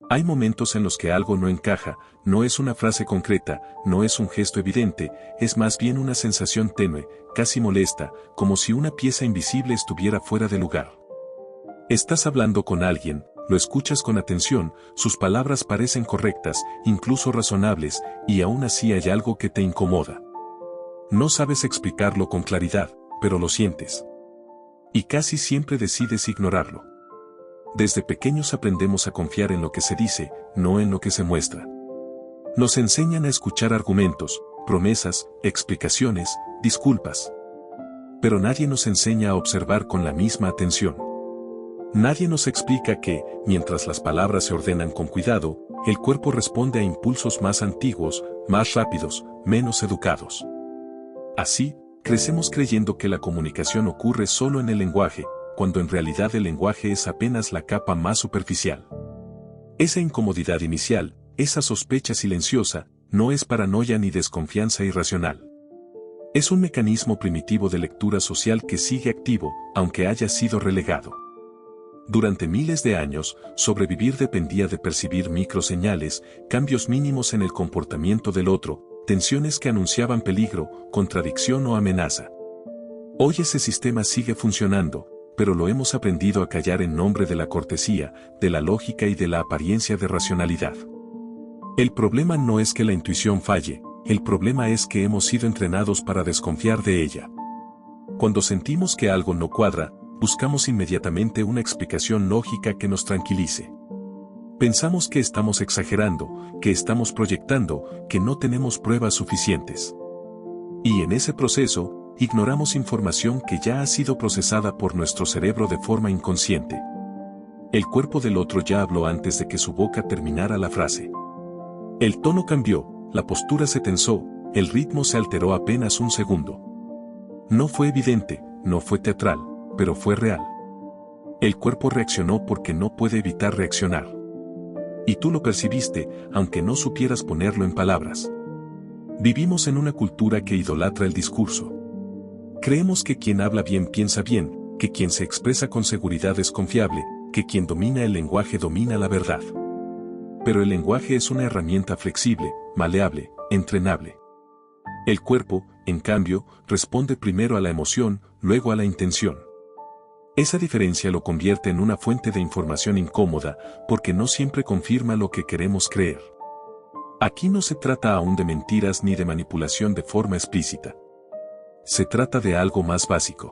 Hay momentos en los que algo no encaja, no es una frase concreta, no es un gesto evidente, es más bien una sensación tenue, casi molesta, como si una pieza invisible estuviera fuera de lugar. Estás hablando con alguien, lo escuchas con atención, sus palabras parecen correctas, incluso razonables, y aún así hay algo que te incomoda. No sabes explicarlo con claridad, pero lo sientes. Y casi siempre decides ignorarlo. Desde pequeños aprendemos a confiar en lo que se dice, no en lo que se muestra. Nos enseñan a escuchar argumentos, promesas, explicaciones, disculpas. Pero nadie nos enseña a observar con la misma atención. Nadie nos explica que, mientras las palabras se ordenan con cuidado, el cuerpo responde a impulsos más antiguos, más rápidos, menos educados. Así, crecemos creyendo que la comunicación ocurre solo en el lenguaje, cuando en realidad el lenguaje es apenas la capa más superficial. Esa incomodidad inicial, esa sospecha silenciosa, no es paranoia ni desconfianza irracional. Es un mecanismo primitivo de lectura social que sigue activo, aunque haya sido relegado. Durante miles de años, sobrevivir dependía de percibir microseñales, cambios mínimos en el comportamiento del otro, tensiones que anunciaban peligro, contradicción o amenaza. Hoy ese sistema sigue funcionando, pero lo hemos aprendido a callar en nombre de la cortesía, de la lógica y de la apariencia de racionalidad. El problema no es que la intuición falle, el problema es que hemos sido entrenados para desconfiar de ella. Cuando sentimos que algo no cuadra, buscamos inmediatamente una explicación lógica que nos tranquilice. Pensamos que estamos exagerando, que estamos proyectando, que no tenemos pruebas suficientes. Y en ese proceso, ignoramos información que ya ha sido procesada por nuestro cerebro de forma inconsciente. El cuerpo del otro ya habló antes de que su boca terminara la frase. El tono cambió, la postura se tensó, el ritmo se alteró apenas un segundo. No fue evidente, no fue teatral, pero fue real. El cuerpo reaccionó porque no puede evitar reaccionar. Y tú lo percibiste, aunque no supieras ponerlo en palabras. Vivimos en una cultura que idolatra el discurso. Creemos que quien habla bien piensa bien, que quien se expresa con seguridad es confiable, que quien domina el lenguaje domina la verdad. Pero el lenguaje es una herramienta flexible, maleable, entrenable. El cuerpo, en cambio, responde primero a la emoción, luego a la intención. Esa diferencia lo convierte en una fuente de información incómoda, porque no siempre confirma lo que queremos creer. Aquí no se trata aún de mentiras ni de manipulación de forma explícita. Se trata de algo más básico.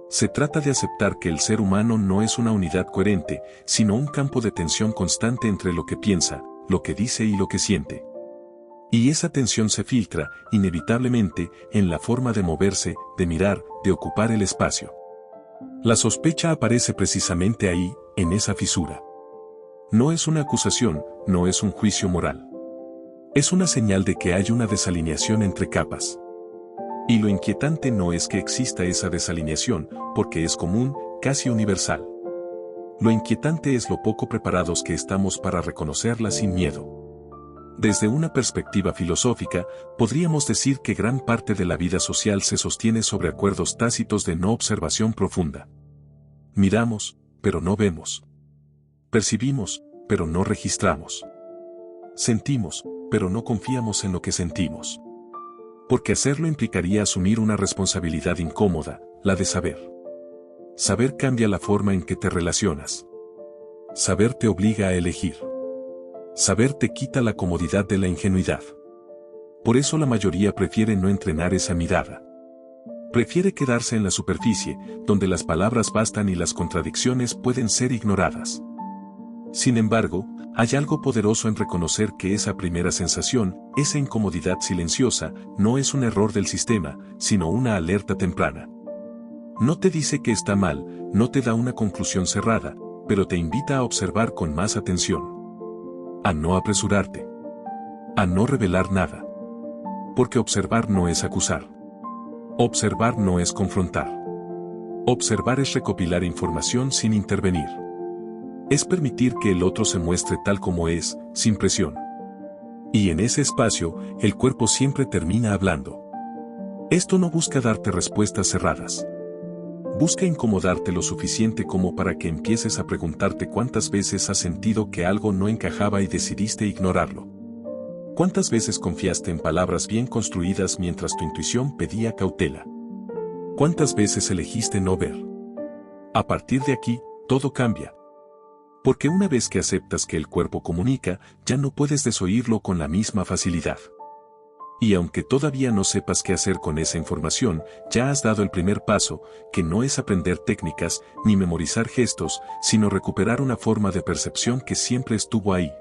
Se trata de aceptar que el ser humano no es una unidad coherente, sino un campo de tensión constante entre lo que piensa, lo que dice y lo que siente. Y esa tensión se filtra, inevitablemente, en la forma de moverse, de mirar, de ocupar el espacio. La sospecha aparece precisamente ahí, en esa fisura. No es una acusación, no es un juicio moral. Es una señal de que hay una desalineación entre capas. Y lo inquietante no es que exista esa desalineación, porque es común, casi universal. Lo inquietante es lo poco preparados que estamos para reconocerla sin miedo. Desde una perspectiva filosófica, podríamos decir que gran parte de la vida social se sostiene sobre acuerdos tácitos de no observación profunda. Miramos, pero no vemos. Percibimos, pero no registramos. Sentimos, pero no confiamos en lo que sentimos. Porque hacerlo implicaría asumir una responsabilidad incómoda, la de saber. Saber cambia la forma en que te relacionas. Saber te obliga a elegir. Saber te quita la comodidad de la ingenuidad. Por eso la mayoría prefiere no entrenar esa mirada. Prefiere quedarse en la superficie, donde las palabras bastan y las contradicciones pueden ser ignoradas. Sin embargo, hay algo poderoso en reconocer que esa primera sensación, esa incomodidad silenciosa, no es un error del sistema, sino una alerta temprana. No te dice que está mal, no te da una conclusión cerrada, pero te invita a observar con más atención. A no apresurarte. A no revelar nada. Porque observar no es acusar. Observar no es confrontar. Observar es recopilar información sin intervenir. Es permitir que el otro se muestre tal como es, sin presión. Y en ese espacio, el cuerpo siempre termina hablando. Esto no busca darte respuestas cerradas. Busca incomodarte lo suficiente como para que empieces a preguntarte cuántas veces has sentido que algo no encajaba y decidiste ignorarlo. ¿Cuántas veces confiaste en palabras bien construidas mientras tu intuición pedía cautela? ¿Cuántas veces elegiste no ver? A partir de aquí, todo cambia. Porque una vez que aceptas que el cuerpo comunica, ya no puedes desoírlo con la misma facilidad. Y aunque todavía no sepas qué hacer con esa información, ya has dado el primer paso, que no es aprender técnicas ni memorizar gestos, sino recuperar una forma de percepción que siempre estuvo ahí.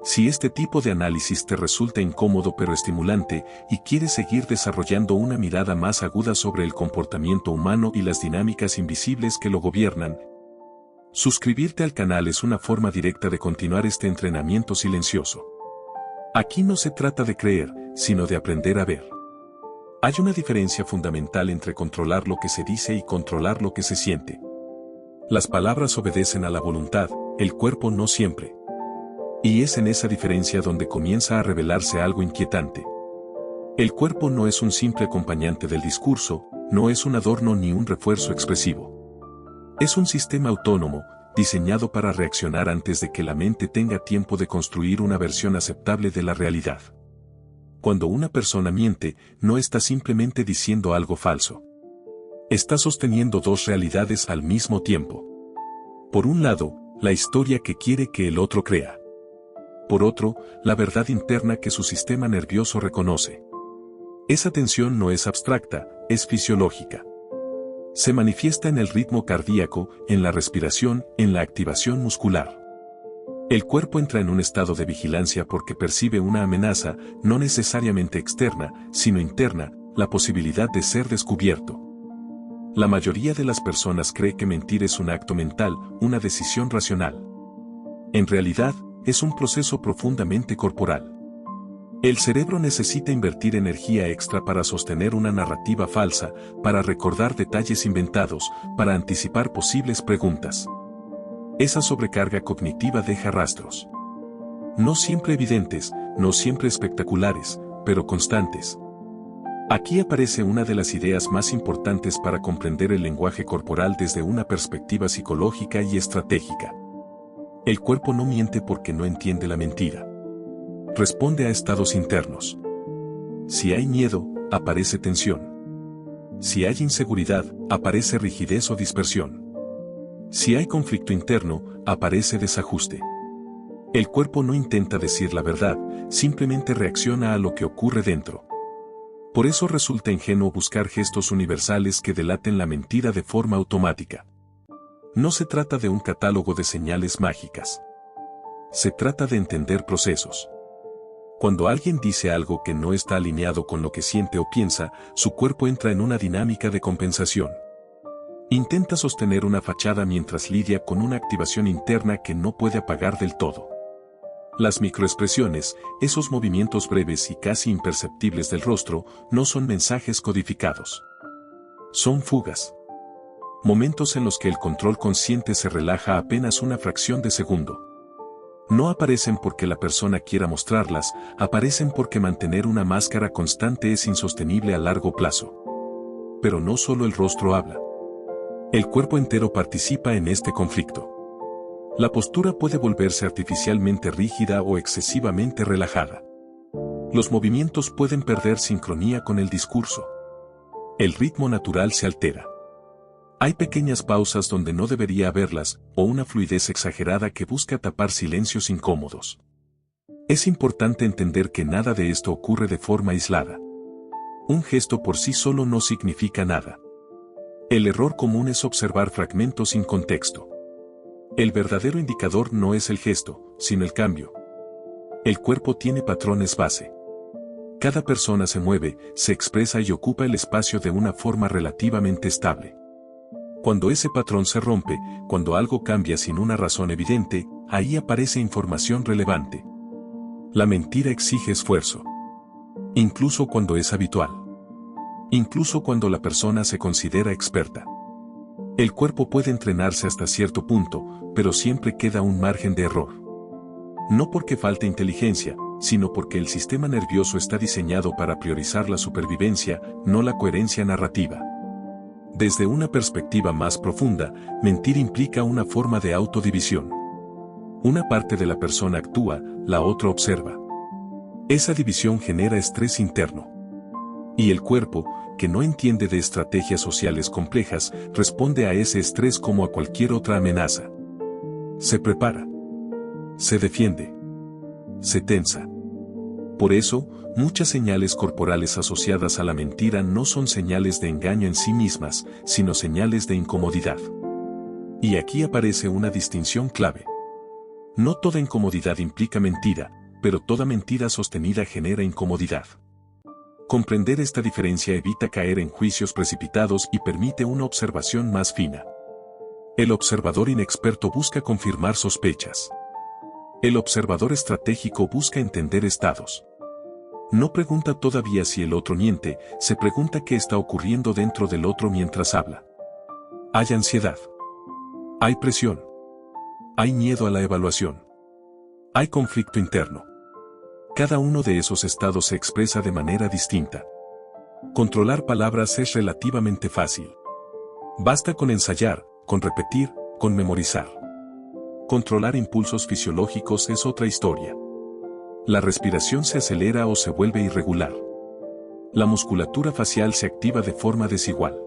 Si este tipo de análisis te resulta incómodo pero estimulante y quieres seguir desarrollando una mirada más aguda sobre el comportamiento humano y las dinámicas invisibles que lo gobiernan, suscribirte al canal es una forma directa de continuar este entrenamiento silencioso. Aquí no se trata de creer, sino de aprender a ver. Hay una diferencia fundamental entre controlar lo que se dice y controlar lo que se siente. Las palabras obedecen a la voluntad, el cuerpo no siempre. Y es en esa diferencia donde comienza a revelarse algo inquietante. El cuerpo no es un simple acompañante del discurso, no es un adorno ni un refuerzo expresivo. Es un sistema autónomo, diseñado para reaccionar antes de que la mente tenga tiempo de construir una versión aceptable de la realidad. Cuando una persona miente, no está simplemente diciendo algo falso. Está sosteniendo dos realidades al mismo tiempo. Por un lado, la historia que quiere que el otro crea. Por otro, la verdad interna que su sistema nervioso reconoce. Esa tensión no es abstracta, es fisiológica. Se manifiesta en el ritmo cardíaco, en la respiración, en la activación muscular. El cuerpo entra en un estado de vigilancia porque percibe una amenaza, no necesariamente externa, sino interna, la posibilidad de ser descubierto. La mayoría de las personas cree que mentir es un acto mental, una decisión racional. En realidad, es un proceso profundamente corporal. El cerebro necesita invertir energía extra para sostener una narrativa falsa, para recordar detalles inventados, para anticipar posibles preguntas. Esa sobrecarga cognitiva deja rastros. No siempre evidentes, no siempre espectaculares, pero constantes. Aquí aparece una de las ideas más importantes para comprender el lenguaje corporal desde una perspectiva psicológica y estratégica. El cuerpo no miente porque no entiende la mentira. Responde a estados internos. Si hay miedo, aparece tensión. Si hay inseguridad, aparece rigidez o dispersión. Si hay conflicto interno, aparece desajuste. El cuerpo no intenta decir la verdad, simplemente reacciona a lo que ocurre dentro. Por eso resulta ingenuo buscar gestos universales que delaten la mentira de forma automática. No se trata de un catálogo de señales mágicas. Se trata de entender procesos. Cuando alguien dice algo que no está alineado con lo que siente o piensa, su cuerpo entra en una dinámica de compensación. Intenta sostener una fachada mientras lidia con una activación interna que no puede apagar del todo. Las microexpresiones, esos movimientos breves y casi imperceptibles del rostro, no son mensajes codificados. Son fugas. Momentos en los que el control consciente se relaja apenas una fracción de segundo. No aparecen porque la persona quiera mostrarlas, aparecen porque mantener una máscara constante es insostenible a largo plazo. Pero no solo el rostro habla. El cuerpo entero participa en este conflicto. La postura puede volverse artificialmente rígida o excesivamente relajada. Los movimientos pueden perder sincronía con el discurso. El ritmo natural se altera. Hay pequeñas pausas donde no debería haberlas, o una fluidez exagerada que busca tapar silencios incómodos. Es importante entender que nada de esto ocurre de forma aislada. Un gesto por sí solo no significa nada. El error común es observar fragmentos sin contexto. El verdadero indicador no es el gesto, sino el cambio. El cuerpo tiene patrones base. Cada persona se mueve, se expresa y ocupa el espacio de una forma relativamente estable. Cuando ese patrón se rompe, cuando algo cambia sin una razón evidente, ahí aparece información relevante. La mentira exige esfuerzo. Incluso cuando es habitual. Incluso cuando la persona se considera experta. El cuerpo puede entrenarse hasta cierto punto, pero siempre queda un margen de error. No porque falte inteligencia, sino porque el sistema nervioso está diseñado para priorizar la supervivencia, no la coherencia narrativa. Desde una perspectiva más profunda, mentir implica una forma de autodivisión. Una parte de la persona actúa, la otra observa. Esa división genera estrés interno. Y el cuerpo, que no entiende de estrategias sociales complejas, responde a ese estrés como a cualquier otra amenaza. Se prepara. Se defiende. Se tensa. Por eso, muchas señales corporales asociadas a la mentira no son señales de engaño en sí mismas, sino señales de incomodidad. Y aquí aparece una distinción clave. No toda incomodidad implica mentira, pero toda mentira sostenida genera incomodidad. Comprender esta diferencia evita caer en juicios precipitados y permite una observación más fina. El observador inexperto busca confirmar sospechas. El observador estratégico busca entender estados. No pregunta todavía si el otro miente, se pregunta qué está ocurriendo dentro del otro mientras habla. Hay ansiedad. Hay presión. Hay miedo a la evaluación. Hay conflicto interno. Cada uno de esos estados se expresa de manera distinta. Controlar palabras es relativamente fácil. Basta con ensayar, con repetir, con memorizar. Controlar impulsos fisiológicos es otra historia. La respiración se acelera o se vuelve irregular. La musculatura facial se activa de forma desigual.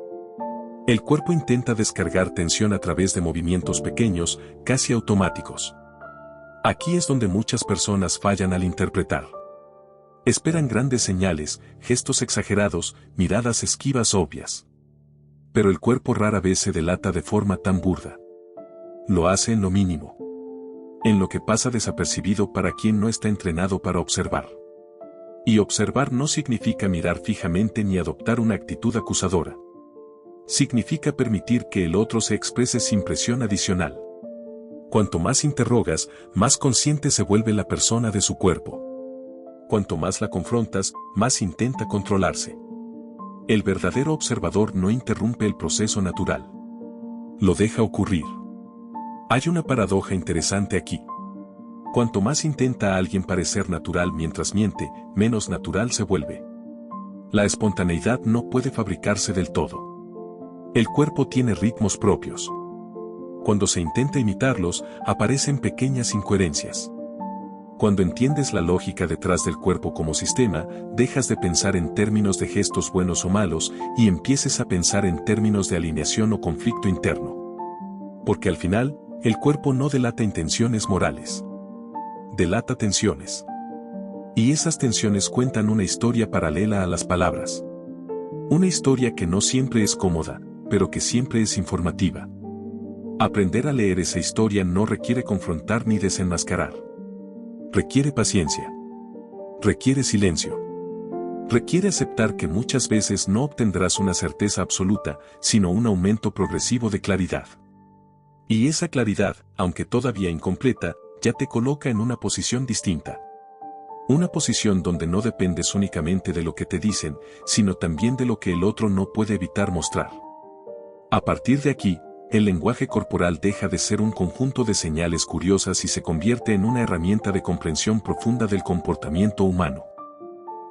El cuerpo intenta descargar tensión a través de movimientos pequeños, casi automáticos. Aquí es donde muchas personas fallan al interpretar. Esperan grandes señales, gestos exagerados, miradas esquivas obvias. Pero el cuerpo rara vez se delata de forma tan burda. Lo hace en lo mínimo. En lo que pasa desapercibido para quien no está entrenado para observar. Y observar no significa mirar fijamente ni adoptar una actitud acusadora. Significa permitir que el otro se exprese sin presión adicional. Cuanto más interrogas, más consciente se vuelve la persona de su cuerpo. Cuanto más la confrontas, más intenta controlarse. El verdadero observador no interrumpe el proceso natural. Lo deja ocurrir. Hay una paradoja interesante aquí. Cuanto más intenta alguien parecer natural mientras miente, menos natural se vuelve. La espontaneidad no puede fabricarse del todo. El cuerpo tiene ritmos propios. Cuando se intenta imitarlos, aparecen pequeñas incoherencias. Cuando entiendes la lógica detrás del cuerpo como sistema, dejas de pensar en términos de gestos buenos o malos y empieces a pensar en términos de alineación o conflicto interno. Porque al final, el cuerpo no delata intenciones morales. Delata tensiones. Y esas tensiones cuentan una historia paralela a las palabras. Una historia que no siempre es cómoda, pero que siempre es informativa. Aprender a leer esa historia no requiere confrontar ni desenmascarar. Requiere paciencia. Requiere silencio. Requiere aceptar que muchas veces no obtendrás una certeza absoluta, sino un aumento progresivo de claridad. Y esa claridad, aunque todavía incompleta, ya te coloca en una posición distinta. Una posición donde no dependes únicamente de lo que te dicen, sino también de lo que el otro no puede evitar mostrar. A partir de aquí, el lenguaje corporal deja de ser un conjunto de señales curiosas y se convierte en una herramienta de comprensión profunda del comportamiento humano.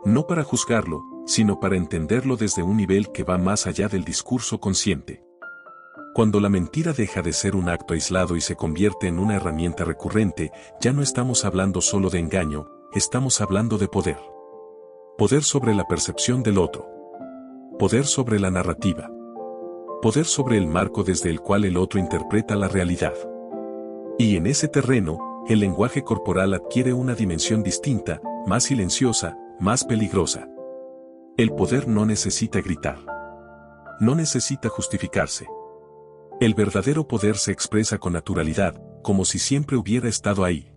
No para juzgarlo, sino para entenderlo desde un nivel que va más allá del discurso consciente. Cuando la mentira deja de ser un acto aislado y se convierte en una herramienta recurrente, ya no estamos hablando solo de engaño, estamos hablando de poder. Poder sobre la percepción del otro. Poder sobre la narrativa. Poder sobre el marco desde el cual el otro interpreta la realidad. Y en ese terreno, el lenguaje corporal adquiere una dimensión distinta, más silenciosa, más peligrosa. El poder no necesita gritar. No necesita justificarse. El verdadero poder se expresa con naturalidad, como si siempre hubiera estado ahí.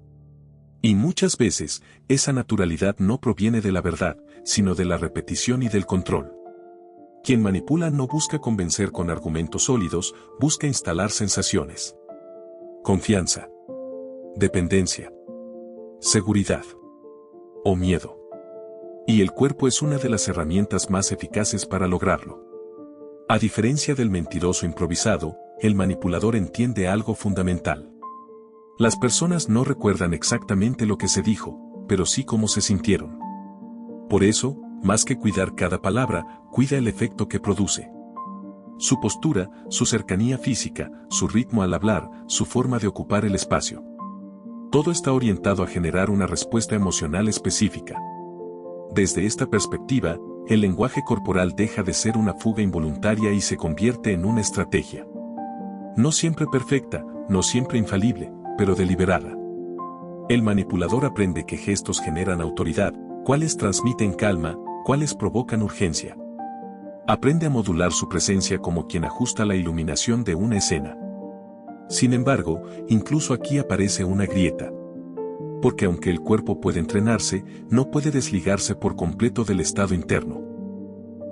Y muchas veces, esa naturalidad no proviene de la verdad, sino de la repetición y del control. Quien manipula no busca convencer con argumentos sólidos, busca instalar sensaciones. Confianza. Dependencia. Seguridad. O miedo. Y el cuerpo es una de las herramientas más eficaces para lograrlo. A diferencia del mentiroso improvisado, el manipulador entiende algo fundamental. Las personas no recuerdan exactamente lo que se dijo, pero sí cómo se sintieron. Por eso, más que cuidar cada palabra, cuida el efecto que produce. Su postura, su cercanía física, su ritmo al hablar, su forma de ocupar el espacio. Todo está orientado a generar una respuesta emocional específica. Desde esta perspectiva, el lenguaje corporal deja de ser una fuga involuntaria y se convierte en una estrategia. No siempre perfecta, no siempre infalible, pero deliberada. El manipulador aprende qué gestos generan autoridad, cuáles transmiten calma, cuáles provocan urgencia. Aprende a modular su presencia como quien ajusta la iluminación de una escena. Sin embargo, incluso aquí aparece una grieta. Porque aunque el cuerpo puede entrenarse, no puede desligarse por completo del estado interno.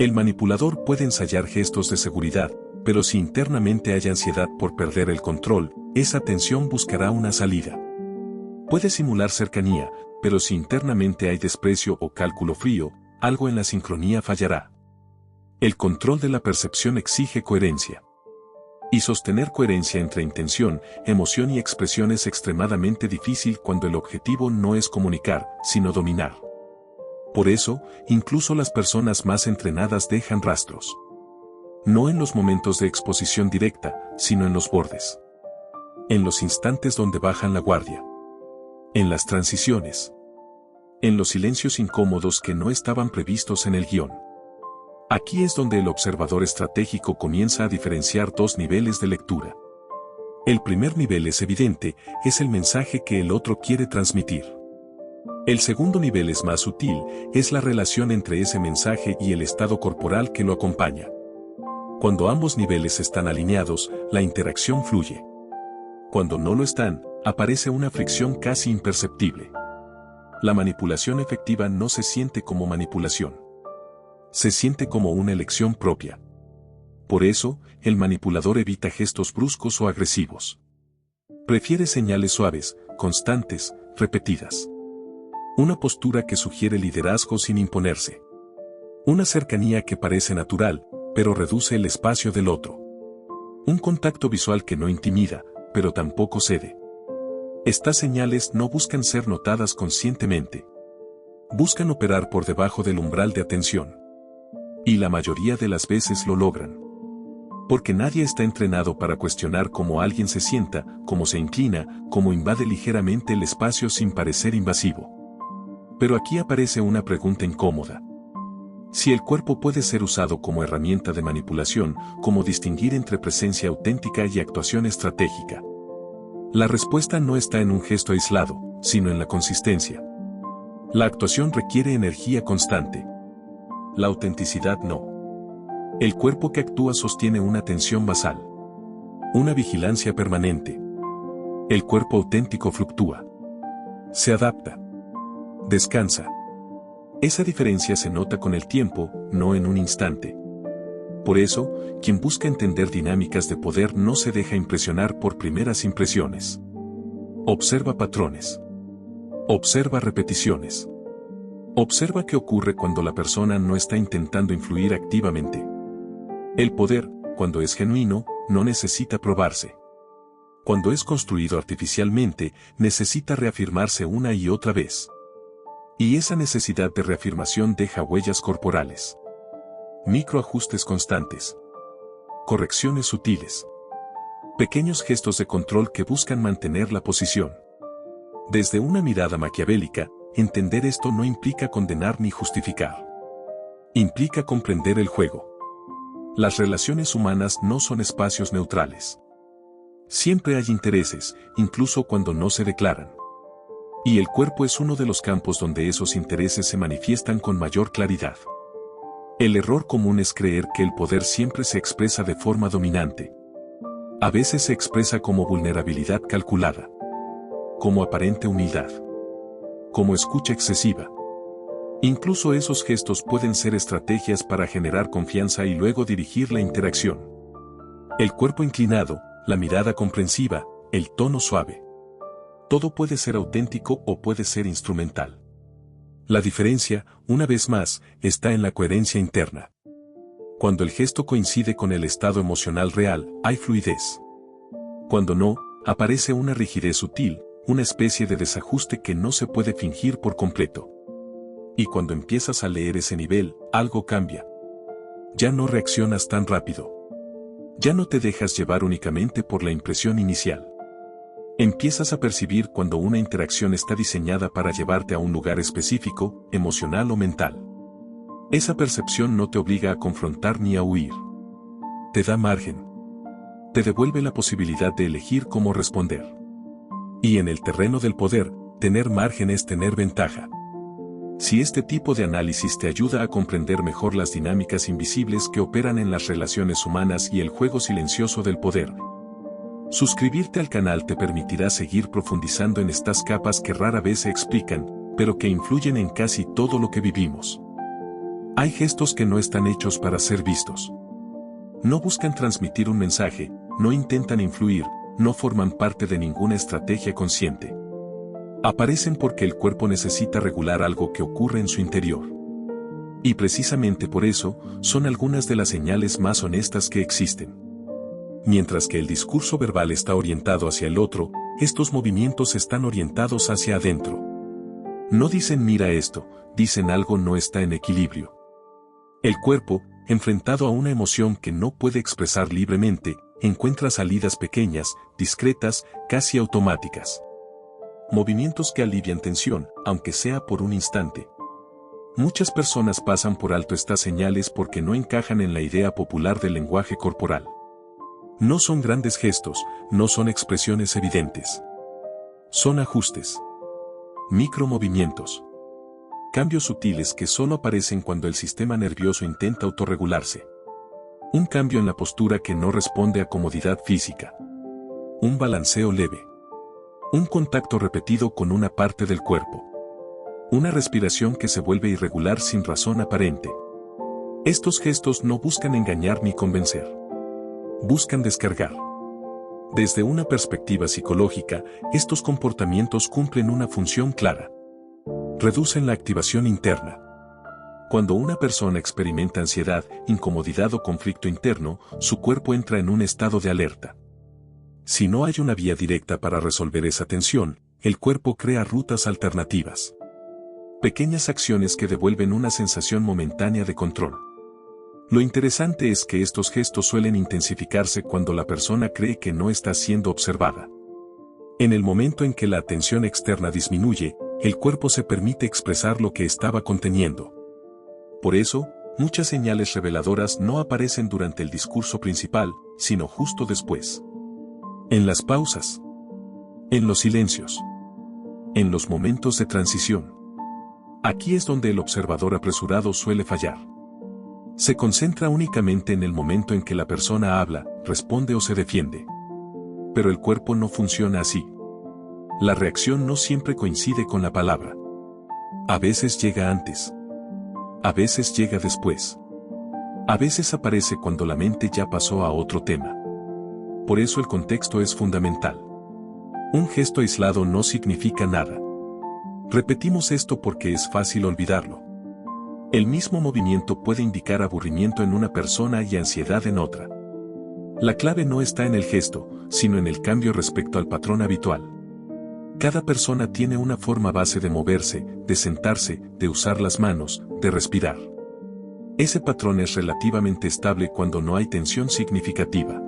El manipulador puede ensayar gestos de seguridad, pero si internamente hay ansiedad por perder el control, esa tensión buscará una salida. Puede simular cercanía, pero si internamente hay desprecio o cálculo frío, algo en la sincronía fallará. El control de la percepción exige coherencia. Y sostener coherencia entre intención, emoción y expresión es extremadamente difícil cuando el objetivo no es comunicar, sino dominar. Por eso, incluso las personas más entrenadas dejan rastros. No en los momentos de exposición directa, sino en los bordes. En los instantes donde bajan la guardia. En las transiciones. En los silencios incómodos que no estaban previstos en el guión. Aquí es donde el observador estratégico comienza a diferenciar dos niveles de lectura. El primer nivel es evidente, es el mensaje que el otro quiere transmitir. El segundo nivel es más sutil, es la relación entre ese mensaje y el estado corporal que lo acompaña. Cuando ambos niveles están alineados, la interacción fluye. Cuando no lo están, aparece una fricción casi imperceptible. La manipulación efectiva no se siente como manipulación. Se siente como una elección propia. Por eso, el manipulador evita gestos bruscos o agresivos. Prefiere señales suaves, constantes, repetidas. Una postura que sugiere liderazgo sin imponerse. Una cercanía que parece natural, pero reduce el espacio del otro. Un contacto visual que no intimida, pero tampoco cede. Estas señales no buscan ser notadas conscientemente. Buscan operar por debajo del umbral de atención. Y la mayoría de las veces lo logran. Porque nadie está entrenado para cuestionar cómo alguien se sienta, cómo se inclina, cómo invade ligeramente el espacio sin parecer invasivo. Pero aquí aparece una pregunta incómoda. Si el cuerpo puede ser usado como herramienta de manipulación, ¿cómo distinguir entre presencia auténtica y actuación estratégica? La respuesta no está en un gesto aislado, sino en la consistencia. La actuación requiere energía constante. La autenticidad no. El cuerpo que actúa sostiene una tensión basal. Una vigilancia permanente. El cuerpo auténtico fluctúa. Se adapta. Descansa. Esa diferencia se nota con el tiempo, no en un instante. Por eso, quien busca entender dinámicas de poder no se deja impresionar por primeras impresiones. Observa patrones. Observa repeticiones. Observa qué ocurre cuando la persona no está intentando influir activamente. El poder, cuando es genuino, no necesita probarse. Cuando es construido artificialmente, necesita reafirmarse una y otra vez. Y esa necesidad de reafirmación deja huellas corporales. Microajustes constantes. Correcciones sutiles. Pequeños gestos de control que buscan mantener la posición. Desde una mirada maquiavélica, entender esto no implica condenar ni justificar. Implica comprender el juego. Las relaciones humanas no son espacios neutrales. Siempre hay intereses, incluso cuando no se declaran. Y el cuerpo es uno de los campos donde esos intereses se manifiestan con mayor claridad. El error común es creer que el poder siempre se expresa de forma dominante. A veces se expresa como vulnerabilidad calculada. Como aparente humildad. Como escucha excesiva. Incluso esos gestos pueden ser estrategias para generar confianza y luego dirigir la interacción. El cuerpo inclinado, la mirada comprensiva, el tono suave. Todo puede ser auténtico o puede ser instrumental. La diferencia, una vez más, está en la coherencia interna. Cuando el gesto coincide con el estado emocional real, hay fluidez. Cuando no, aparece una rigidez sutil, una especie de desajuste que no se puede fingir por completo. Y cuando empiezas a leer ese nivel, algo cambia. Ya no reaccionas tan rápido. Ya no te dejas llevar únicamente por la impresión inicial. Empiezas a percibir cuando una interacción está diseñada para llevarte a un lugar específico, emocional o mental. Esa percepción no te obliga a confrontar ni a huir. Te da margen. Te devuelve la posibilidad de elegir cómo responder. Y en el terreno del poder, tener margen es tener ventaja. Si este tipo de análisis te ayuda a comprender mejor las dinámicas invisibles que operan en las relaciones humanas y el juego silencioso del poder, suscribirte al canal te permitirá seguir profundizando en estas capas que rara vez se explican, pero que influyen en casi todo lo que vivimos. Hay gestos que no están hechos para ser vistos. No buscan transmitir un mensaje, no intentan influir, no forman parte de ninguna estrategia consciente. Aparecen porque el cuerpo necesita regular algo que ocurre en su interior. Y precisamente por eso, son algunas de las señales más honestas que existen. Mientras que el discurso verbal está orientado hacia el otro, estos movimientos están orientados hacia adentro. No dicen mira esto, dicen algo no está en equilibrio. El cuerpo, enfrentado a una emoción que no puede expresar libremente, encuentra salidas pequeñas, discretas, casi automáticas. Movimientos que alivian tensión, aunque sea por un instante. Muchas personas pasan por alto estas señales porque no encajan en la idea popular del lenguaje corporal. No son grandes gestos, no son expresiones evidentes. Son ajustes. Micromovimientos. Cambios sutiles que solo aparecen cuando el sistema nervioso intenta autorregularse. Un cambio en la postura que no responde a comodidad física. Un balanceo leve. Un contacto repetido con una parte del cuerpo. Una respiración que se vuelve irregular sin razón aparente. Estos gestos no buscan engañar ni convencer. Buscan descargar. Desde una perspectiva psicológica, estos comportamientos cumplen una función clara. Reducen la activación interna. Cuando una persona experimenta ansiedad, incomodidad o conflicto interno, su cuerpo entra en un estado de alerta. Si no hay una vía directa para resolver esa tensión, el cuerpo crea rutas alternativas. Pequeñas acciones que devuelven una sensación momentánea de control. Lo interesante es que estos gestos suelen intensificarse cuando la persona cree que no está siendo observada. En el momento en que la atención externa disminuye, el cuerpo se permite expresar lo que estaba conteniendo. Por eso, muchas señales reveladoras no aparecen durante el discurso principal, sino justo después. En las pausas. En los silencios. En los momentos de transición. Aquí es donde el observador apresurado suele fallar. Se concentra únicamente en el momento en que la persona habla, responde o se defiende. Pero el cuerpo no funciona así. La reacción no siempre coincide con la palabra. A veces llega antes. A veces llega después. A veces aparece cuando la mente ya pasó a otro tema. Por eso el contexto es fundamental. Un gesto aislado no significa nada. Repetimos esto porque es fácil olvidarlo. El mismo movimiento puede indicar aburrimiento en una persona y ansiedad en otra. La clave no está en el gesto, sino en el cambio respecto al patrón habitual. Cada persona tiene una forma base de moverse, de sentarse, de usar las manos, de respirar. Ese patrón es relativamente estable cuando no hay tensión significativa.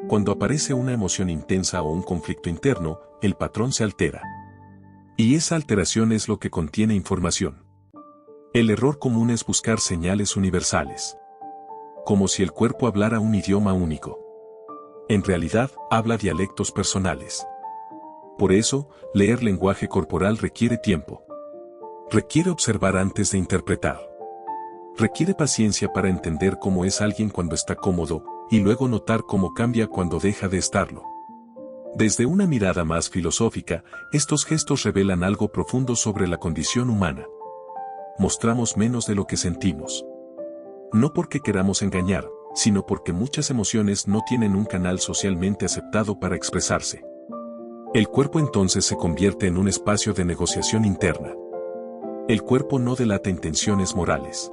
Cuando aparece una emoción intensa o un conflicto interno, el patrón se altera. Y esa alteración es lo que contiene información. El error común es buscar señales universales. Como si el cuerpo hablara un idioma único. En realidad, habla dialectos personales. Por eso, leer lenguaje corporal requiere tiempo. Requiere observar antes de interpretar. Requiere paciencia para entender cómo es alguien cuando está cómodo, y luego notar cómo cambia cuando deja de estarlo. Desde una mirada más filosófica, estos gestos revelan algo profundo sobre la condición humana. Mostramos menos de lo que sentimos. No porque queramos engañar, sino porque muchas emociones no tienen un canal socialmente aceptado para expresarse. El cuerpo entonces se convierte en un espacio de negociación interna. El cuerpo no delata intenciones morales.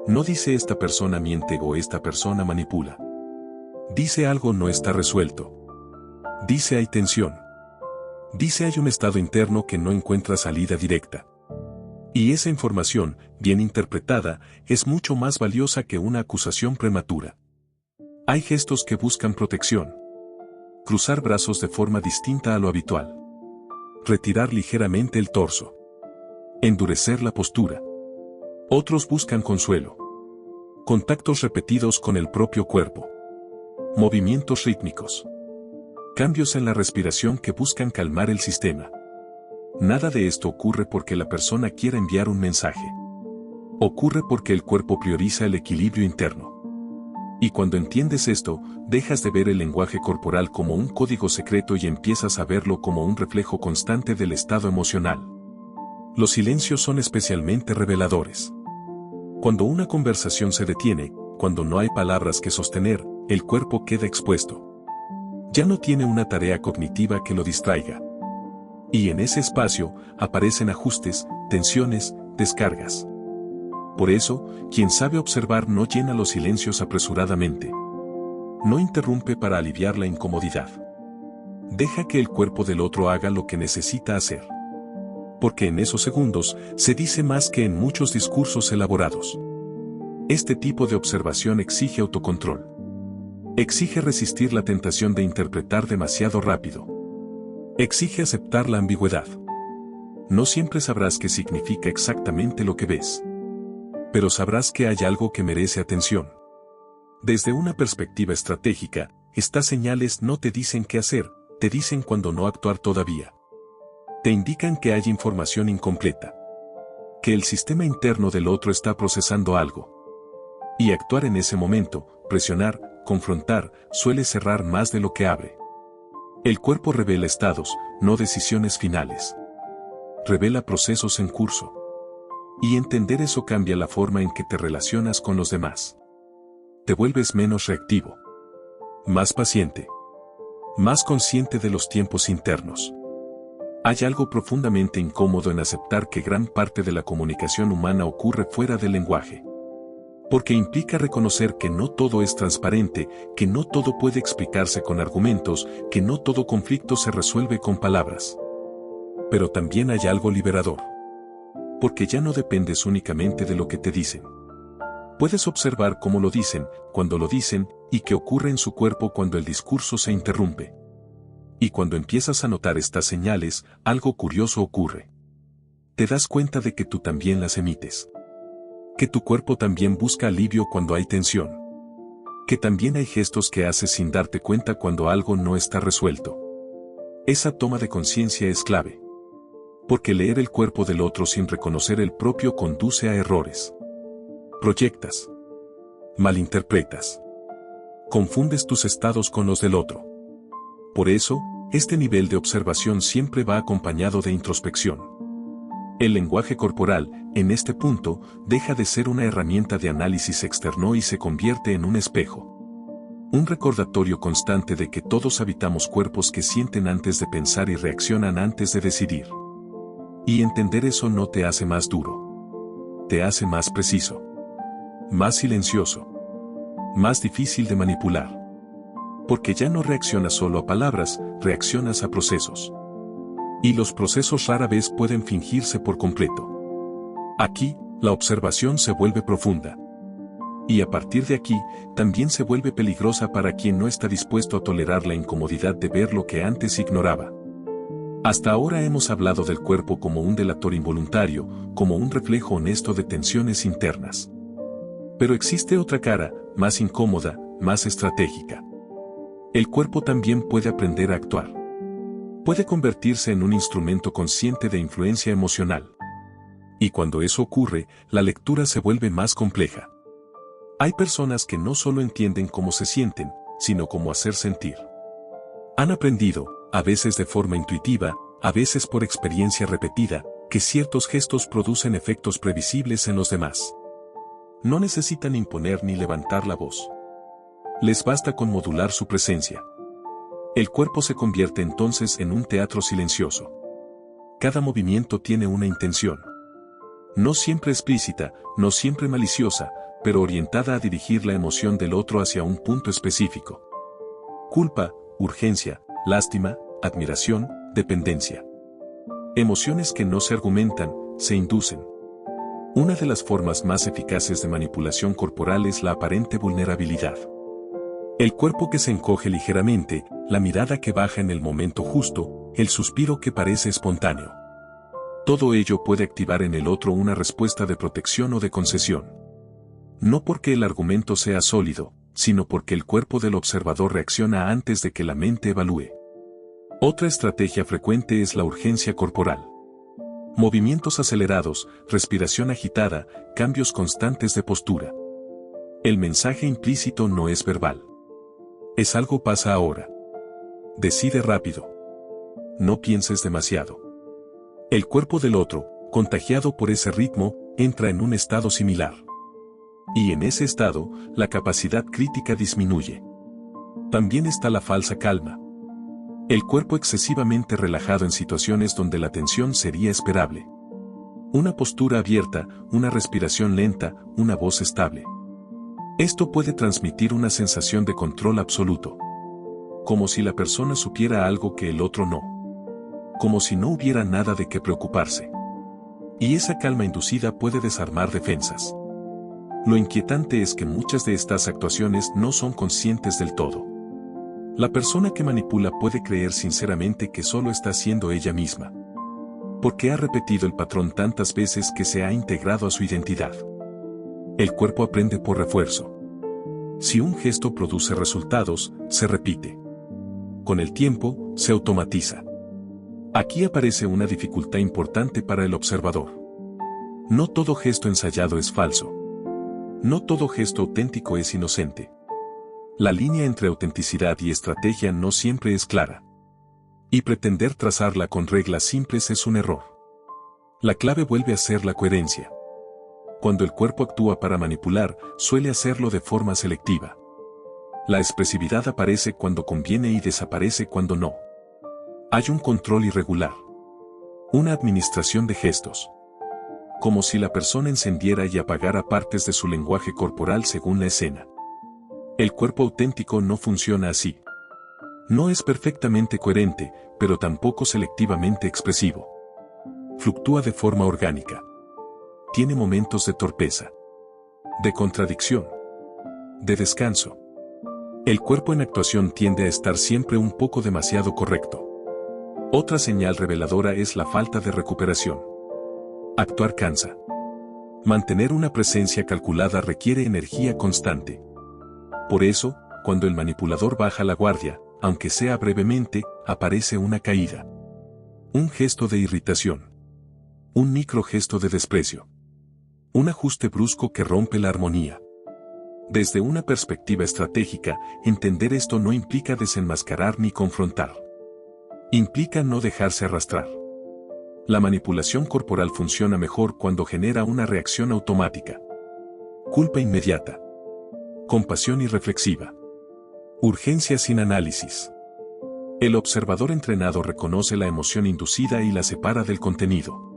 No dice esta persona miente o esta persona manipula. Dice algo no está resuelto. Dice hay tensión. Dice hay un estado interno que no encuentra salida directa. Y esa información, bien interpretada, es mucho más valiosa que una acusación prematura. Hay gestos que buscan protección. Cruzar brazos de forma distinta a lo habitual. Retirar ligeramente el torso. Endurecer la postura. Otros buscan consuelo. Contactos repetidos con el propio cuerpo. Movimientos rítmicos. Cambios en la respiración que buscan calmar el sistema. Nada de esto ocurre porque la persona quiera enviar un mensaje. Ocurre porque el cuerpo prioriza el equilibrio interno. Y cuando entiendes esto, dejas de ver el lenguaje corporal como un código secreto y empiezas a verlo como un reflejo constante del estado emocional. Los silencios son especialmente reveladores. Cuando una conversación se detiene, cuando no hay palabras que sostener, el cuerpo queda expuesto. Ya no tiene una tarea cognitiva que lo distraiga. Y en ese espacio aparecen ajustes, tensiones, descargas. Por eso, quien sabe observar no llena los silencios apresuradamente. No interrumpe para aliviar la incomodidad. Deja que el cuerpo del otro haga lo que necesita hacer. Porque en esos segundos se dice más que en muchos discursos elaborados. Este tipo de observación exige autocontrol. Exige resistir la tentación de interpretar demasiado rápido. Exige aceptar la ambigüedad. No siempre sabrás qué significa exactamente lo que ves. Pero sabrás que hay algo que merece atención. Desde una perspectiva estratégica, estas señales no te dicen qué hacer, te dicen cuándo no actuar todavía. Te indican que hay información incompleta. Que el sistema interno del otro está procesando algo. Y actuar en ese momento, presionar, confrontar, suele cerrar más de lo que abre. El cuerpo revela estados, no decisiones finales. Revela procesos en curso. Y entender eso cambia la forma en que te relacionas con los demás. Te vuelves menos reactivo. Más paciente. Más consciente de los tiempos internos. Hay algo profundamente incómodo en aceptar que gran parte de la comunicación humana ocurre fuera del lenguaje. Porque implica reconocer que no todo es transparente, que no todo puede explicarse con argumentos, que no todo conflicto se resuelve con palabras. Pero también hay algo liberador. Porque ya no dependes únicamente de lo que te dicen. Puedes observar cómo lo dicen, cuando lo dicen, y qué ocurre en su cuerpo cuando el discurso se interrumpe. Y cuando empiezas a notar estas señales, algo curioso ocurre. Te das cuenta de que tú también las emites. Que tu cuerpo también busca alivio cuando hay tensión. Que también hay gestos que haces sin darte cuenta cuando algo no está resuelto. Esa toma de conciencia es clave. Porque leer el cuerpo del otro sin reconocer el propio conduce a errores. Proyectas. Malinterpretas. Confundes tus estados con los del otro. Por eso, este nivel de observación siempre va acompañado de introspección. El lenguaje corporal, en este punto, deja de ser una herramienta de análisis externo y se convierte en un espejo. Un recordatorio constante de que todos habitamos cuerpos que sienten antes de pensar y reaccionan antes de decidir. Y entender eso no te hace más duro. Te hace más preciso. Más silencioso. Más difícil de manipular. Porque ya no reaccionas solo a palabras, reaccionas a procesos. Y los procesos rara vez pueden fingirse por completo. Aquí, la observación se vuelve profunda. Y a partir de aquí, también se vuelve peligrosa para quien no está dispuesto a tolerar la incomodidad de ver lo que antes ignoraba. Hasta ahora hemos hablado del cuerpo como un delator involuntario, como un reflejo honesto de tensiones internas. Pero existe otra cara, más incómoda, más estratégica. El cuerpo también puede aprender a actuar. Puede convertirse en un instrumento consciente de influencia emocional. Y cuando eso ocurre, la lectura se vuelve más compleja. Hay personas que no solo entienden cómo se sienten, sino cómo hacer sentir. Han aprendido, a veces de forma intuitiva, a veces por experiencia repetida, que ciertos gestos producen efectos previsibles en los demás. No necesitan imponer ni levantar la voz. Les basta con modular su presencia. El cuerpo se convierte entonces en un teatro silencioso. Cada movimiento tiene una intención. No siempre explícita, no siempre maliciosa, pero orientada a dirigir la emoción del otro hacia un punto específico. Culpa, urgencia, lástima, admiración, dependencia. Emociones que no se argumentan, se inducen. Una de las formas más eficaces de manipulación corporal es la aparente vulnerabilidad. El cuerpo que se encoge ligeramente, la mirada que baja en el momento justo, el suspiro que parece espontáneo. Todo ello puede activar en el otro una respuesta de protección o de concesión. No porque el argumento sea sólido, sino porque el cuerpo del observador reacciona antes de que la mente evalúe. Otra estrategia frecuente es la urgencia corporal. Movimientos acelerados, respiración agitada, cambios constantes de postura. El mensaje implícito no es verbal. Es algo pasa ahora. Decide rápido. No pienses demasiado. El cuerpo del otro, contagiado por ese ritmo, entra en un estado similar. Y en ese estado, la capacidad crítica disminuye. También está la falsa calma. El cuerpo excesivamente relajado en situaciones donde la tensión sería esperable. Una postura abierta, una respiración lenta, una voz estable. Esto puede transmitir una sensación de control absoluto. Como si la persona supiera algo que el otro no. Como si no hubiera nada de qué preocuparse. Y esa calma inducida puede desarmar defensas. Lo inquietante es que muchas de estas actuaciones no son conscientes del todo. La persona que manipula puede creer sinceramente que solo está siendo ella misma. Porque ha repetido el patrón tantas veces que se ha integrado a su identidad. El cuerpo aprende por refuerzo. Si un gesto produce resultados, se repite. Con el tiempo, se automatiza. Aquí aparece una dificultad importante para el observador. No todo gesto ensayado es falso. No todo gesto auténtico es inocente. La línea entre autenticidad y estrategia no siempre es clara. Y pretender trazarla con reglas simples es un error. La clave vuelve a ser la coherencia. Cuando el cuerpo actúa para manipular, suele hacerlo de forma selectiva. La expresividad aparece cuando conviene y desaparece cuando no. Hay un control irregular. Una administración de gestos. Como si la persona encendiera y apagara partes de su lenguaje corporal según la escena. El cuerpo auténtico no funciona así. No es perfectamente coherente, pero tampoco selectivamente expresivo. Fluctúa de forma orgánica. Tiene momentos de torpeza. De contradicción. De descanso. El cuerpo en actuación tiende a estar siempre un poco demasiado correcto. Otra señal reveladora es la falta de recuperación. Actuar cansa. Mantener una presencia calculada requiere energía constante. Por eso, cuando el manipulador baja la guardia, aunque sea brevemente, aparece una caída. Un gesto de irritación. Un microgesto de desprecio. Un ajuste brusco que rompe la armonía. Desde una perspectiva estratégica, entender esto no implica desenmascarar ni confrontar. Implica no dejarse arrastrar. La manipulación corporal funciona mejor cuando genera una reacción automática. Culpa inmediata. Compasión irreflexiva. Urgencia sin análisis. El observador entrenado reconoce la emoción inducida y la separa del contenido.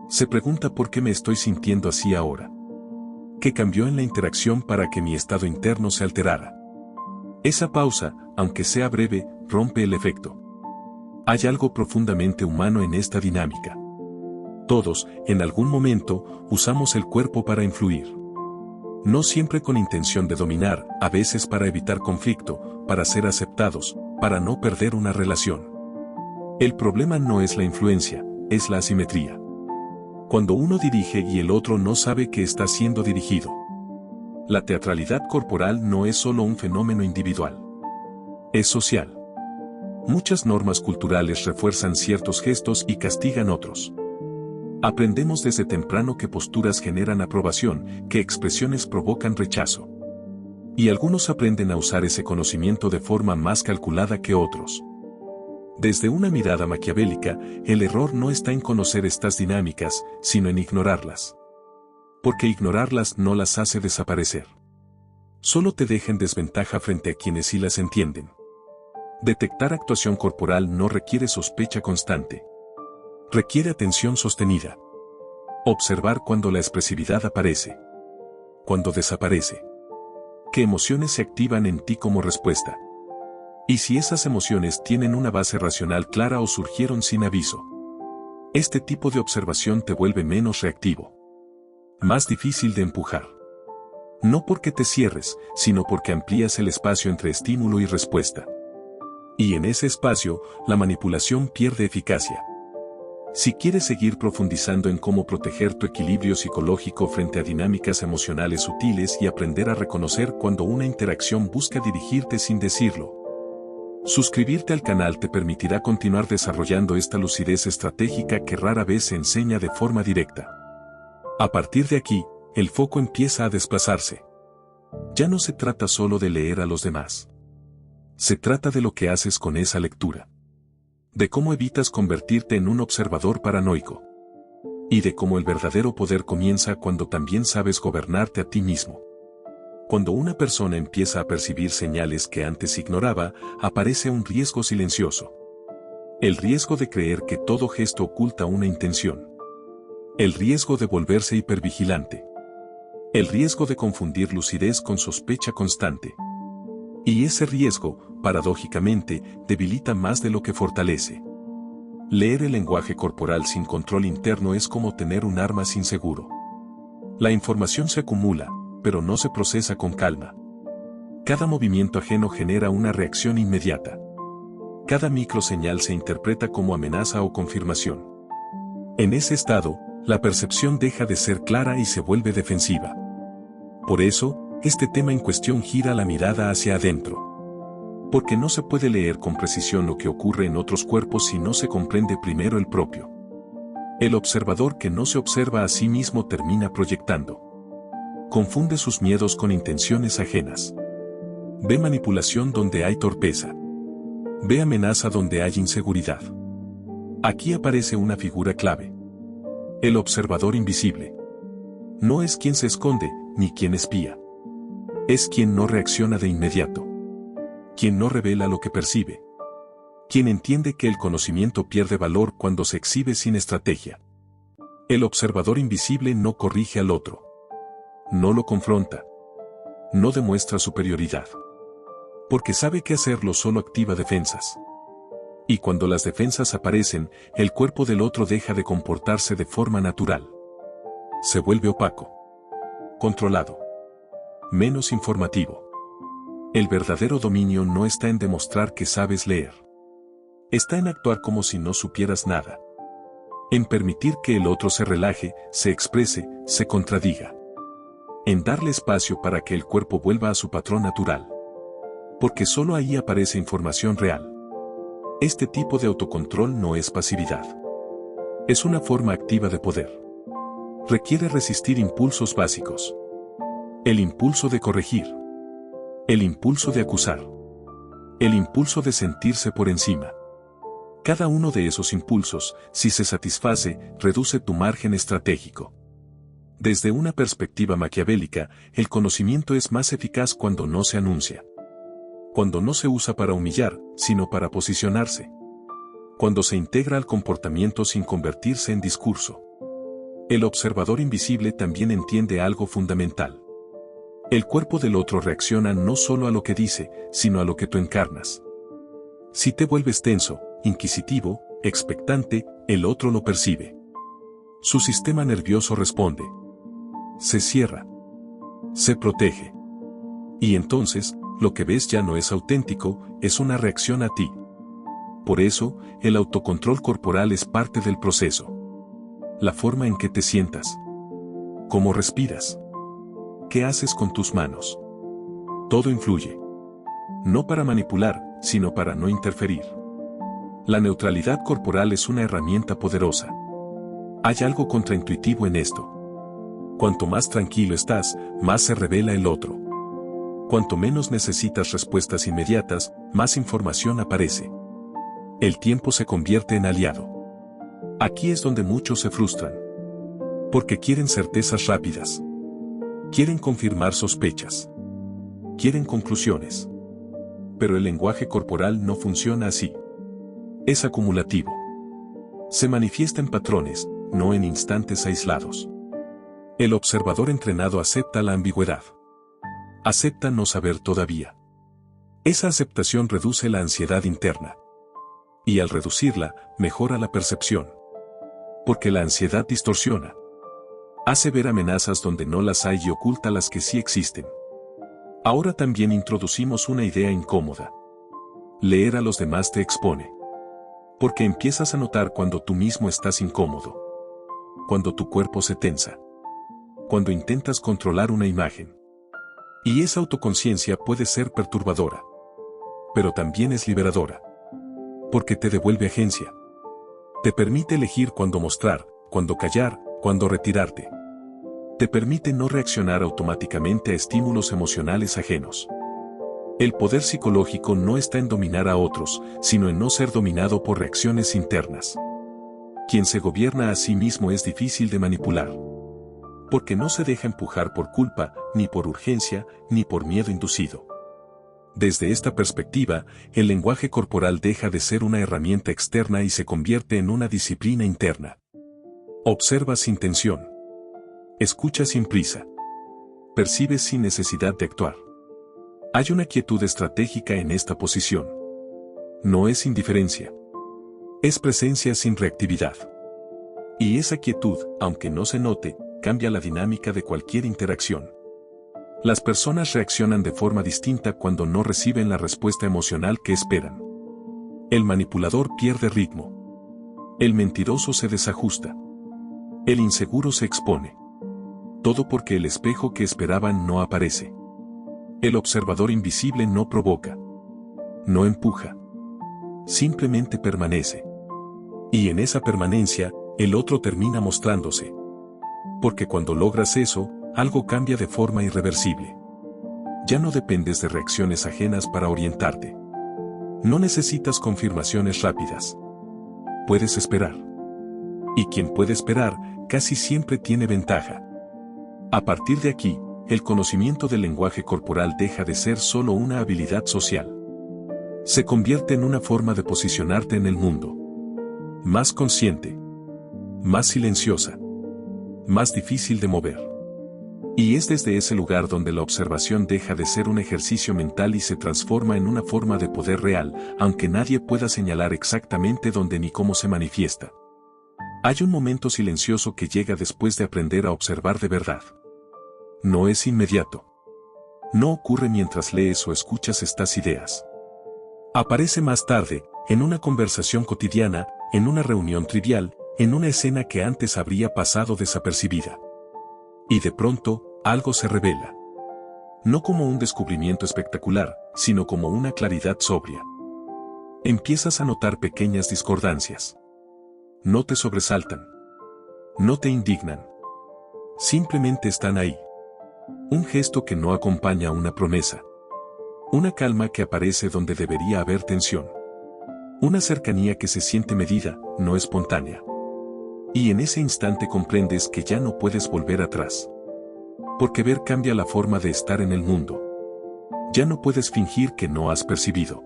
Se pregunta por qué me estoy sintiendo así ahora. ¿Qué cambió en la interacción para que mi estado interno se alterara? Esa pausa, aunque sea breve, rompe el efecto. Hay algo profundamente humano en esta dinámica. Todos, en algún momento, usamos el cuerpo para influir. No siempre con intención de dominar, a veces para evitar conflicto, para ser aceptados, para no perder una relación. El problema no es la influencia, es la asimetría. Cuando uno dirige y el otro no sabe que está siendo dirigido. La teatralidad corporal no es solo un fenómeno individual. Es social. Muchas normas culturales refuerzan ciertos gestos y castigan otros. Aprendemos desde temprano que posturas generan aprobación, que expresiones provocan rechazo. Y algunos aprenden a usar ese conocimiento de forma más calculada que otros. Desde una mirada maquiavélica, el error no está en conocer estas dinámicas, sino en ignorarlas. Porque ignorarlas no las hace desaparecer. Solo te deja en desventaja frente a quienes sí las entienden. Detectar actuación corporal no requiere sospecha constante. Requiere atención sostenida. Observar cuando la expresividad aparece. Cuando desaparece. ¿Qué emociones se activan en ti como respuesta? Y si esas emociones tienen una base racional clara o surgieron sin aviso. Este tipo de observación te vuelve menos reactivo. Más difícil de empujar. No porque te cierres, sino porque amplías el espacio entre estímulo y respuesta. Y en ese espacio, la manipulación pierde eficacia. Si quieres seguir profundizando en cómo proteger tu equilibrio psicológico frente a dinámicas emocionales sutiles y aprender a reconocer cuando una interacción busca dirigirte sin decirlo, suscribirte al canal te permitirá continuar desarrollando esta lucidez estratégica que rara vez se enseña de forma directa. A partir de aquí, el foco empieza a desplazarse. Ya no se trata solo de leer a los demás. Se trata de lo que haces con esa lectura. De cómo evitas convertirte en un observador paranoico. Y de cómo el verdadero poder comienza cuando también sabes gobernarte a ti mismo. Cuando una persona empieza a percibir señales que antes ignoraba, aparece un riesgo silencioso. El riesgo de creer que todo gesto oculta una intención. El riesgo de volverse hipervigilante. El riesgo de confundir lucidez con sospecha constante. Y ese riesgo, paradójicamente, debilita más de lo que fortalece. Leer el lenguaje corporal sin control interno es como tener un arma sin seguro. La información se acumula, pero no se procesa con calma. Cada movimiento ajeno genera una reacción inmediata. Cada microseñal se interpreta como amenaza o confirmación. En ese estado, la percepción deja de ser clara y se vuelve defensiva. Por eso, este tema en cuestión gira la mirada hacia adentro. Porque no se puede leer con precisión lo que ocurre en otros cuerpos si no se comprende primero el propio. El observador que no se observa a sí mismo termina proyectando. Confunde sus miedos con intenciones ajenas. Ve manipulación donde hay torpeza. Ve amenaza donde hay inseguridad. Aquí aparece una figura clave. El observador invisible. No es quien se esconde, ni quien espía. Es quien no reacciona de inmediato. Quien no revela lo que percibe. Quien entiende que el conocimiento pierde valor cuando se exhibe sin estrategia. El observador invisible no corrige al otro. No lo confronta. No demuestra superioridad. Porque sabe que hacerlo solo activa defensas. Y cuando las defensas aparecen, el cuerpo del otro deja de comportarse de forma natural. Se vuelve opaco. Controlado. Menos informativo. El verdadero dominio no está en demostrar que sabes leer. Está en actuar como si no supieras nada. En permitir que el otro se relaje, se exprese, se contradiga. En darle espacio para que el cuerpo vuelva a su patrón natural. Porque solo ahí aparece información real. Este tipo de autocontrol no es pasividad. Es una forma activa de poder. Requiere resistir impulsos básicos. El impulso de corregir. El impulso de acusar. El impulso de sentirse por encima. Cada uno de esos impulsos, si se satisface, reduce tu margen estratégico. Desde una perspectiva maquiavélica, el conocimiento es más eficaz cuando no se anuncia. Cuando no se usa para humillar, sino para posicionarse. Cuando se integra al comportamiento sin convertirse en discurso. El observador invisible también entiende algo fundamental. El cuerpo del otro reacciona no solo a lo que dice, sino a lo que tú encarnas. Si te vuelves tenso, inquisitivo, expectante, el otro lo percibe. Su sistema nervioso responde. Se cierra. Se protege. Y entonces, lo que ves ya no es auténtico, es una reacción a ti. Por eso, el autocontrol corporal es parte del proceso. La forma en que te sientas. Cómo respiras. ¿Qué haces con tus manos? Todo influye. No para manipular, sino para no interferir. La neutralidad corporal es una herramienta poderosa. Hay algo contraintuitivo en esto. Cuanto más tranquilo estás, más se revela el otro. Cuanto menos necesitas respuestas inmediatas, más información aparece. El tiempo se convierte en aliado. Aquí es donde muchos se frustran. Porque quieren certezas rápidas. Quieren confirmar sospechas. Quieren conclusiones. Pero el lenguaje corporal no funciona así. Es acumulativo. Se manifiesta en patrones, no en instantes aislados. El observador entrenado acepta la ambigüedad. Acepta no saber todavía. Esa aceptación reduce la ansiedad interna. Y al reducirla, mejora la percepción. Porque la ansiedad distorsiona. Hace ver amenazas donde no las hay y oculta las que sí existen. Ahora también introducimos una idea incómoda. Leer a los demás te expone. Porque empiezas a notar cuando tú mismo estás incómodo. Cuando tu cuerpo se tensa. Cuando intentas controlar una imagen. Y esa autoconciencia puede ser perturbadora. Pero también es liberadora. Porque te devuelve agencia. Te permite elegir cuándo mostrar, cuándo callar, cuándo retirarte. Te permite no reaccionar automáticamente a estímulos emocionales ajenos. El poder psicológico no está en dominar a otros, sino en no ser dominado por reacciones internas. Quien se gobierna a sí mismo es difícil de manipular. Porque no se deja empujar por culpa, ni por urgencia, ni por miedo inducido. Desde esta perspectiva, el lenguaje corporal deja de ser una herramienta externa y se convierte en una disciplina interna. Observa sin tensión. Escucha sin prisa. Percibes sin necesidad de actuar. Hay una quietud estratégica en esta posición. No es indiferencia. Es presencia sin reactividad. Y esa quietud, aunque no se note, cambia la dinámica de cualquier interacción. Las personas reaccionan de forma distinta cuando no reciben la respuesta emocional que esperan. El manipulador pierde ritmo. El mentiroso se desajusta. El inseguro se expone. Todo porque el espejo que esperaban no aparece. El observador invisible no provoca. No empuja. Simplemente permanece. Y en esa permanencia, el otro termina mostrándose. Porque cuando logras eso, algo cambia de forma irreversible. Ya no dependes de reacciones ajenas para orientarte. No necesitas confirmaciones rápidas. Puedes esperar. Y quien puede esperar, casi siempre tiene ventaja. A partir de aquí, el conocimiento del lenguaje corporal deja de ser solo una habilidad social. Se convierte en una forma de posicionarte en el mundo. Más consciente. Más silenciosa. Más difícil de mover. Y es desde ese lugar donde la observación deja de ser un ejercicio mental y se transforma en una forma de poder real, aunque nadie pueda señalar exactamente dónde ni cómo se manifiesta. Hay un momento silencioso que llega después de aprender a observar de verdad. No es inmediato. No ocurre mientras lees o escuchas estas ideas. Aparece más tarde, en una conversación cotidiana, en una reunión trivial, en una escena que antes habría pasado desapercibida. Y de pronto, algo se revela. No como un descubrimiento espectacular, sino como una claridad sobria. Empiezas a notar pequeñas discordancias. No te sobresaltan. No te indignan. Simplemente están ahí. Un gesto que no acompaña una promesa. Una calma que aparece donde debería haber tensión. Una cercanía que se siente medida, no espontánea. Y en ese instante comprendes que ya no puedes volver atrás. Porque ver cambia la forma de estar en el mundo. Ya no puedes fingir que no has percibido.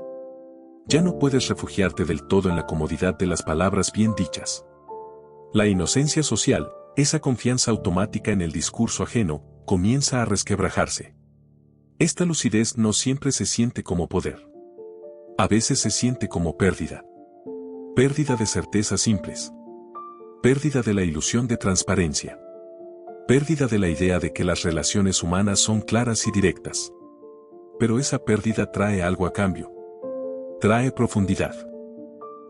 Ya no puedes refugiarte del todo en la comodidad de las palabras bien dichas. La inocencia social, esa confianza automática en el discurso ajeno, comienza a resquebrajarse. Esta lucidez no siempre se siente como poder. A veces se siente como pérdida. Pérdida de certezas simples. Pérdida de la ilusión de transparencia. Pérdida de la idea de que las relaciones humanas son claras y directas. Pero esa pérdida trae algo a cambio. Trae profundidad.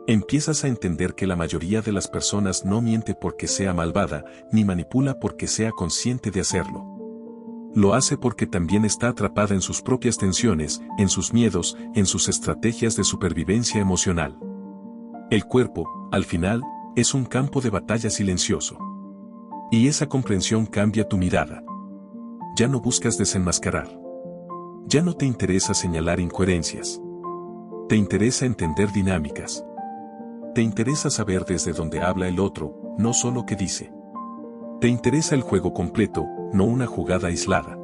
Empiezas a entender que la mayoría de las personas no miente porque sea malvada, ni manipula porque sea consciente de hacerlo. Lo hace porque también está atrapada en sus propias tensiones, en sus miedos, en sus estrategias de supervivencia emocional. El cuerpo, al final, es un campo de batalla silencioso. Y esa comprensión cambia tu mirada. Ya no buscas desenmascarar. Ya no te interesa señalar incoherencias. Te interesa entender dinámicas. Te interesa saber desde dónde habla el otro, no solo qué dice. Te interesa el juego completo, no una jugada aislada.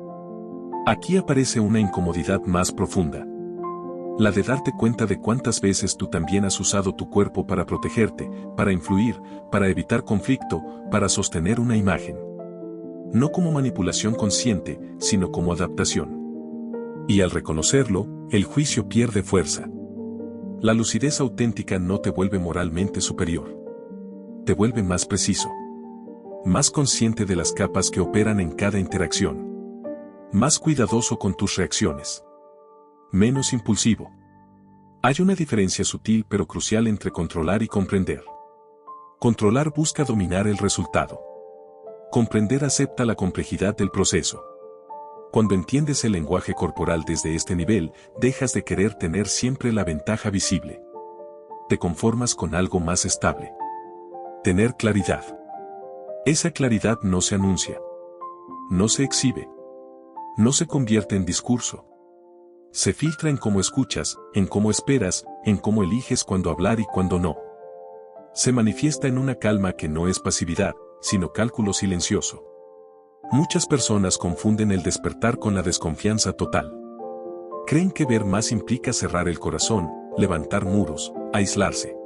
Aquí aparece una incomodidad más profunda. La de darte cuenta de cuántas veces tú también has usado tu cuerpo para protegerte, para influir, para evitar conflicto, para sostener una imagen. No como manipulación consciente, sino como adaptación. Y al reconocerlo, el juicio pierde fuerza. La lucidez auténtica no te vuelve moralmente superior. Te vuelve más preciso. Más consciente de las capas que operan en cada interacción. Más cuidadoso con tus reacciones. Menos impulsivo. Hay una diferencia sutil pero crucial entre controlar y comprender. Controlar busca dominar el resultado. Comprender acepta la complejidad del proceso. Cuando entiendes el lenguaje corporal desde este nivel, dejas de querer tener siempre la ventaja visible. Te conformas con algo más estable. Tener claridad. Esa claridad no se anuncia. No se exhibe. No se convierte en discurso. Se filtra en cómo escuchas, en cómo esperas, en cómo eliges cuándo hablar y cuándo no. Se manifiesta en una calma que no es pasividad, sino cálculo silencioso. Muchas personas confunden el despertar con la desconfianza total. Creen que ver más implica cerrar el corazón, levantar muros, aislarse.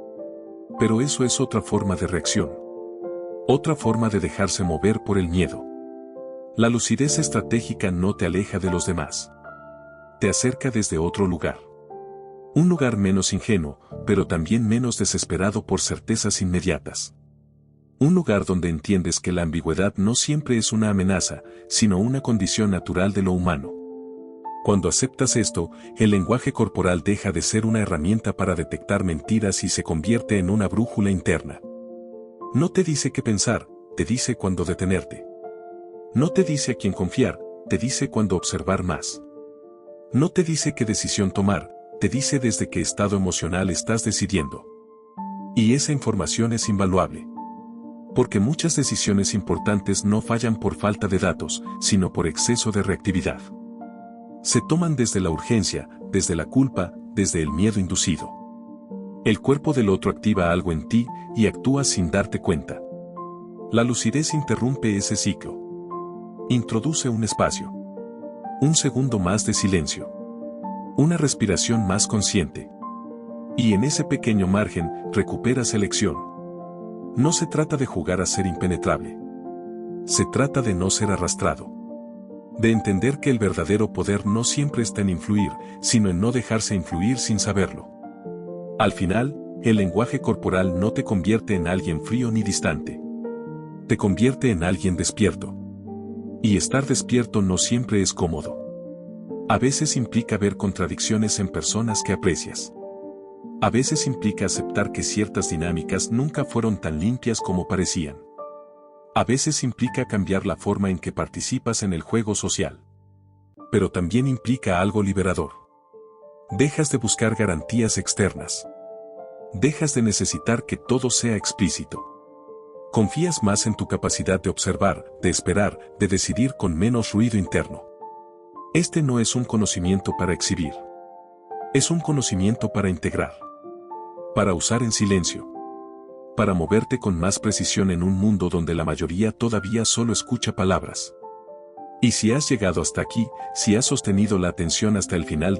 Pero eso es otra forma de reacción. Otra forma de dejarse mover por el miedo. La lucidez estratégica no te aleja de los demás. Te acerca desde otro lugar. Un lugar menos ingenuo, pero también menos desesperado por certezas inmediatas. Un lugar donde entiendes que la ambigüedad no siempre es una amenaza, sino una condición natural de lo humano. Cuando aceptas esto, el lenguaje corporal deja de ser una herramienta para detectar mentiras y se convierte en una brújula interna. No te dice qué pensar, te dice cuándo detenerte. No te dice a quién confiar, te dice cuándo observar más. No te dice qué decisión tomar, te dice desde qué estado emocional estás decidiendo. Y esa información es invaluable. Porque muchas decisiones importantes no fallan por falta de datos, sino por exceso de reactividad. Se toman desde la urgencia, desde la culpa, desde el miedo inducido. El cuerpo del otro activa algo en ti y actúa sin darte cuenta. La lucidez interrumpe ese ciclo. Introduce un espacio. Un segundo más de silencio. Una respiración más consciente. Y en ese pequeño margen, recuperas elección. No se trata de jugar a ser impenetrable. Se trata de no ser arrastrado. De entender que el verdadero poder no siempre está en influir, sino en no dejarse influir sin saberlo. Al final, el lenguaje corporal no te convierte en alguien frío ni distante. Te convierte en alguien despierto. Y estar despierto no siempre es cómodo. A veces implica ver contradicciones en personas que aprecias. A veces implica aceptar que ciertas dinámicas nunca fueron tan limpias como parecían. A veces implica cambiar la forma en que participas en el juego social. Pero también implica algo liberador. Dejas de buscar garantías externas. Dejas de necesitar que todo sea explícito. Confías más en tu capacidad de observar, de esperar, de decidir con menos ruido interno. Este no es un conocimiento para exhibir. Es un conocimiento para integrar. Para usar en silencio. Para moverte con más precisión en un mundo donde la mayoría todavía solo escucha palabras. Y si has llegado hasta aquí, si has sostenido la atención hasta el final,